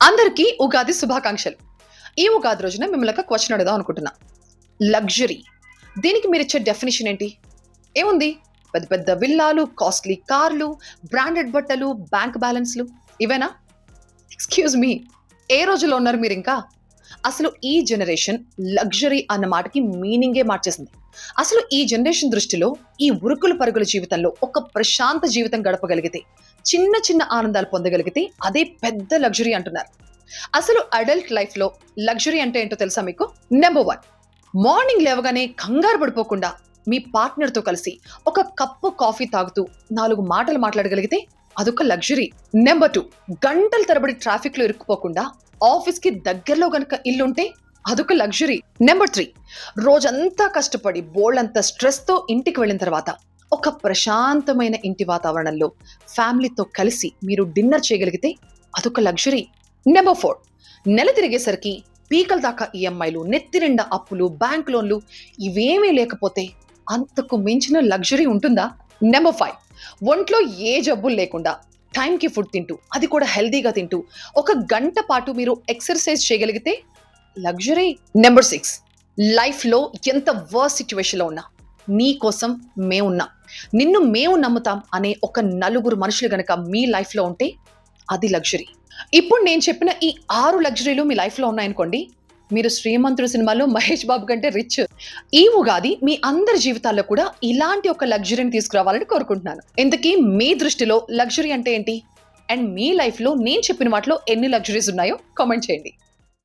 అందరికీ ఉగాది శుభాకాంక్షలు. ఈ ఉగాది రోజున మిమ్మల్ని ఒక క్వశ్చన్ అడుగుదాం అనుకుంటున్నా. లగ్జరీ దీనికి మీరు ఇచ్చే డెఫినేషన్ ఏంటి? ఏముంది? పెద్ద పెద్ద విల్లాలు, కాస్ట్లీ కార్లు, బ్రాండెడ్ బట్టలు, బ్యాంక్ బ్యాలెన్స్లు ఇవేనా? ఎక్స్క్యూజ్ మీ, ఏ రోజులో ఉన్నారు మీరు ఇంకా? అసలు ఈ జనరేషన్ లగ్జరీ అన్న మాటకి మీనింగే మార్చేసింది. అసలు ఈ జనరేషన్ దృష్టిలో ఈ ఉరుకుల పరుగుల జీవితంలో ఒక ప్రశాంత జీవితం గడపగలిగితే, చిన్న చిన్న ఆనందాలు పొందగలిగితే అదే పెద్ద లగ్జరీ అంటున్నారు. అసలు అడల్ట్ లైఫ్ లో లగ్జరీ అంటే ఏంటో తెలుసా మీకు? నెంబర్ 1, మార్నింగ్ లేవగానే కంగారు పడిపోకుండా మీ పార్ట్నర్ తో కలిసి ఒక కప్పు కాఫీ తాగుతూ 4 మాటలు మాట్లాడగలిగితే అదొక లగ్జరీ. నెంబర్ 2, గంటల తరబడి ట్రాఫిక్ లో ఇరుక్కుపోకుండా ఆఫీస్ కి దగ్గరలో గనక ఇల్లుంటే అదొక లగ్జరీ. నెంబర్ 3, రోజంతా కష్టపడి బోల్డంత స్ట్రెస్ తో ఇంటికి వెళ్ళిన తర్వాత ఒక ప్రశాంతమైన ఇంటి వాతావరణంలో ఫ్యామిలీతో కలిసి మీరు డిన్నర్ చేయగలిగితే అదొక లగ్జరీ. నెంబర్ 4, నెల తిరిగేసరికి పీకల దాకా ఈఎంఐలు, నెత్తి నిండా అప్పులు, బ్యాంక్ లోన్లు ఇవేమీ లేకపోతే అంతకు మించిన లగ్జరీ ఉంటుందా? నెంబర్ 5, ఒంట్లో ఏ జబ్బులు లేకుండా టైంకి ఫుడ్ తింటూ, అది కూడా హెల్దీగా తింటూ 1 గంట పాటు మీరు ఎక్సర్సైజ్ చేయగలిగితే లగ్జరీ. నెంబర్ 6, లైఫ్ లో ఎంత వర్స్ట్ సిచ్యువేషన్ లో ఉన్నా నీ కోసం మేమున్నాం, నిన్ను మేము నమ్ముతాం అనే ఒక 4 మనుషులు గనక మీ లైఫ్ లో ఉంటే అది లగ్జరీ. ఇప్పుడు నేను చెప్పిన ఈ 6 లగ్జరీలు మీ లైఫ్ లో ఉన్నాయనుకోండి, మీరు శ్రీమంతుడు సినిమాలో మహేష్ బాబు కంటే రిచ్. ఈ ఉగాది మీ అందరి జీవితాల్లో కూడా ఇలాంటి ఒక లగ్జరీని తీసుకురావాలని కోరుకుంటున్నాను. ఇంతకీ మీ దృష్టిలో లగ్జరీ అంటే ఏంటి? అండ్ మీ లైఫ్ లో నేను చెప్పిన వాటిలో ఎన్ని లగ్జరీస్ ఉన్నాయో కామెంట్ చేయండి.